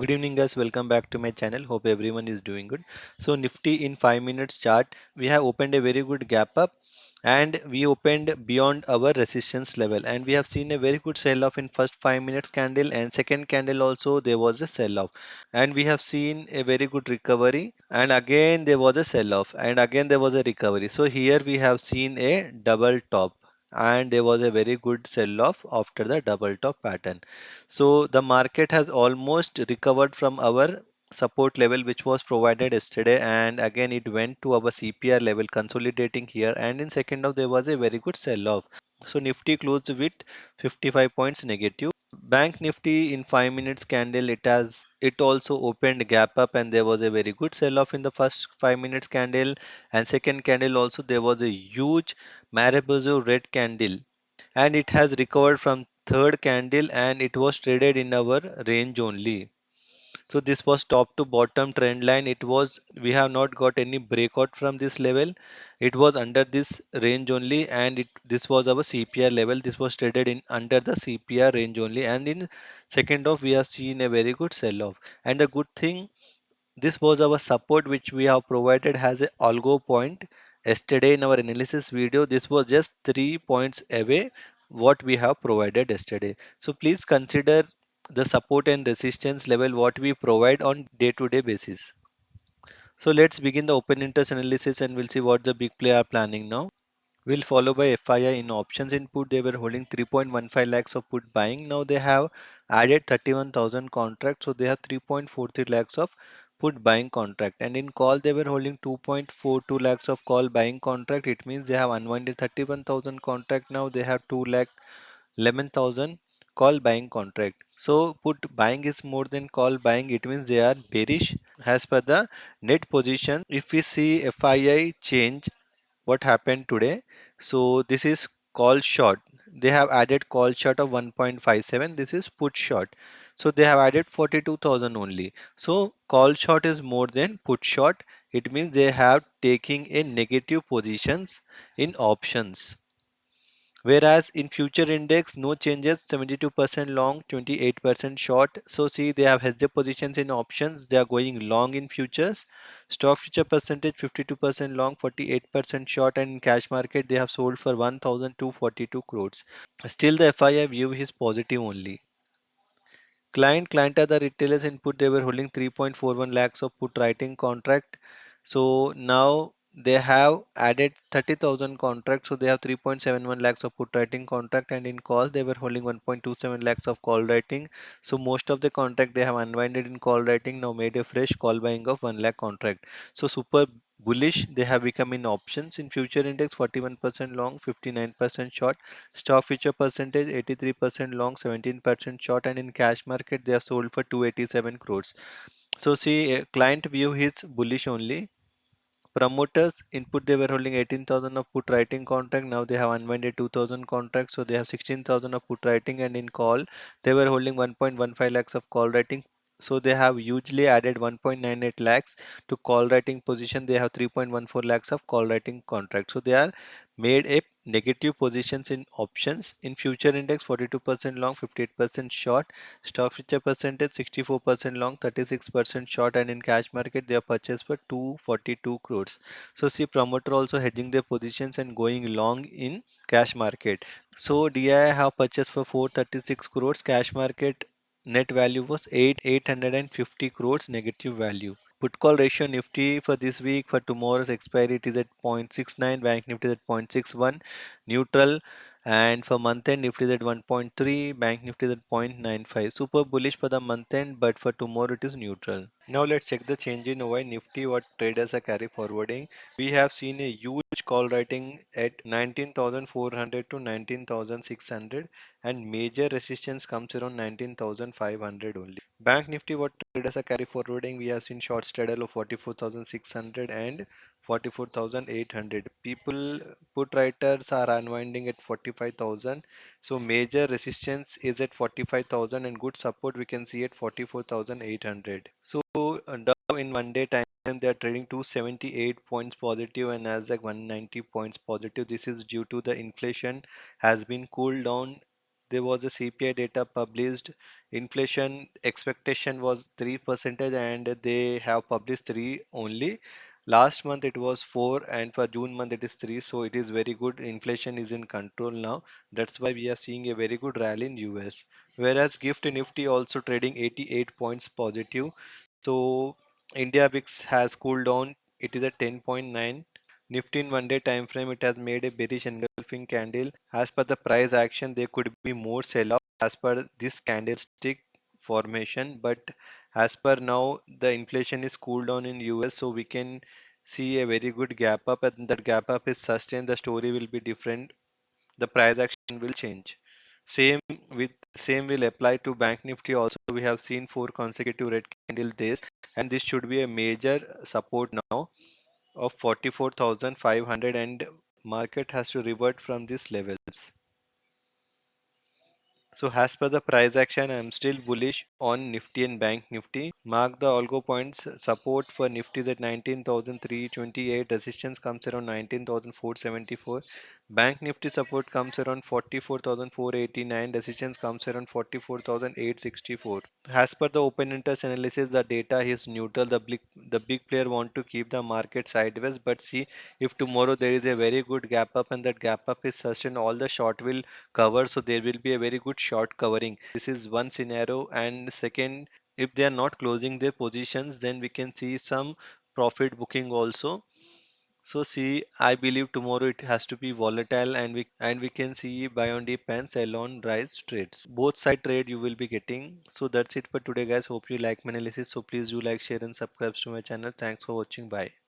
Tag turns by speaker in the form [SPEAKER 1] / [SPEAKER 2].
[SPEAKER 1] Good evening guys, welcome back to my channel. Hope everyone is doing good. So Nifty in 5 minutes chart, we have opened a very good gap up and we opened beyond our resistance level, and we have seen a very good sell off in first 5 minutes candle, and second candle also there was a sell off, and we have seen a very good recovery, and again there was a sell off, and again there was a recovery. So here we have seen a double top, and there was a very good sell off after the double top pattern. So the market has almost recovered from our support level which was provided yesterday, and again it went to our CPR level consolidating here, and in second half there was a very good sell off. So Nifty closed with 55 points negative. Bank Nifty in 5 minutes candle, it also opened gap up, and there was a very good sell off in the first 5 minutes candle, and second candle also there was a huge Mariposa red candle, and it has recovered from third candle, and it was traded in our range only. So this was top to bottom trend line. It was, we have not got any breakout from this level. It was under this range only, and this was our CPR level. This was traded in under the CPR range only, and in second off we have seen a very good sell off. And the good thing, this was our support which we have provided has a algo point. Yesterday in our analysis video, this was just 3 points away what we have provided yesterday. So please consider the support and resistance level what we provide on day-to-day basis. So let's begin the open interest analysis, and we'll see what the big player are planning now. Will follow by FII in options input. They were holding 3.15 lakhs of put buying. Now they have added 31,000 contracts, so they have 3.43 lakhs of put buying contract. And in call they were holding 2.42 lakhs of call buying contract. It means they have unwinded 31,000 contract. Now they have 2 lakh 11,000 call buying contract. So put buying is more than call buying. It means they are bearish as per the net position. If we see FII change what happened today, so this is call short. They have added call short of 1.57. This is put short, so they have added 42,000 only. So call short is more than put short. It means they have taking a negative positions in options, whereas in future index no changes, 72% long, 28% short. So see, they have hedged their positions in options, they are going long in futures. Stock future percentage 52% long, 48% short, and in cash market they have sold for 1242 crores. Still the FII view is positive only. Client are the retailers input. They were holding 3.41 lakhs of put writing contract. So now they have added 30,000 contracts. So they have 3.71 lakhs of put writing contract, and in call they were holding 1.27 lakhs of call writing. So most of the contract they have unwinded in call writing, now made a fresh call buying of 1 lakh contract. So super bullish they have become in options. In future index 41% long, 59% short. Stock future percentage 83% long, 17% short, and in cash market they are sold for 287 crores. So see, client view is bullish only. Promoters input, they were holding 18,000 of put writing contract. Now they have unwinded 2,000 contracts, so they have 16,000 of put writing, and in call they were holding 1.15 lakhs of call writing. So they have hugely added 1.98 lakhs to call writing position. They have 3.14 lakhs of call writing contract. So they are made a negative positions in options. In future index 42% long, 58% short. Stock future percentage 64% long, 36% short, and in cash market they are purchased for 242 crores. So see, promoter also hedging their positions and going long in cash market. So DI have purchased for 436 crores. Cash market net value was 850 crores negative value. Put call ratio Nifty for this week, for tomorrow's expiry it is at 0.69, Bank Nifty is at 0.61, neutral, and for month end Nifty is at 1.3, Bank Nifty is at 0.95. Super bullish for the month end, but for tomorrow it is neutral. Now let's check the change in OI Nifty, what traders are carry forwarding. We have seen a huge call writing at 19,400 to 19,600, and major resistance comes around 19,500 only. Bank Nifty, what traders are carry forwarding, we have seen short straddle of 44,600 and 44,800. People put writers are unwinding at 45,000. So major resistance is at 45,000, and good support we can see at 44,800. So Dow in 1 day time they are trading 278 points positive, and Nasdaq 190 points positive. This is due to the inflation has been cooled down there was a CPI data published. Inflation expectation was 3%, and they have published 3 only. Last month it was 4, and for June month it is 3. So it is very good. Inflation is in control now. That's why we are seeing a very good rally in US. Whereas Gift Nifty also trading 88 points positive. So India VIX has cooled down. It is at 10.9. Nifty in 1 day time frame, it has made a bearish engulfing candle. As per the price action, there could be more sell off as per this candlestick formation. But as per now, the inflation is cooled down in US, so we can see a very good gap up, and that gap up is sustained. The story will be different. The price action will change. Same same will apply to Bank Nifty also. We have seen 4 consecutive red candle days, and this should be a major support now of 44,500, and market has to revert from these levels. So as per the price action, I am still bullish on Nifty and Bank Nifty. Mark the algo points. Support for Nifty is at 19,328. Resistance comes around 19,474. Bank Nifty support comes around 44,489. Resistance comes around 44,864. As per the open interest analysis, the data is neutral. The big player want to keep the market sideways, but see, if tomorrow there is a very good gap up and that gap up is sustained, all the short will cover, so there will be a very good short covering. This is one scenario. And second, if they are not closing their positions, then we can see some profit booking also. So see, I believe tomorrow it has to be volatile, and we can see buy on dip and sell on rise trades. Both side trade you will be getting. So that's it for today, guys. Hope you like my analysis. So please do like, share, and subscribe to my channel. Thanks for watching. Bye.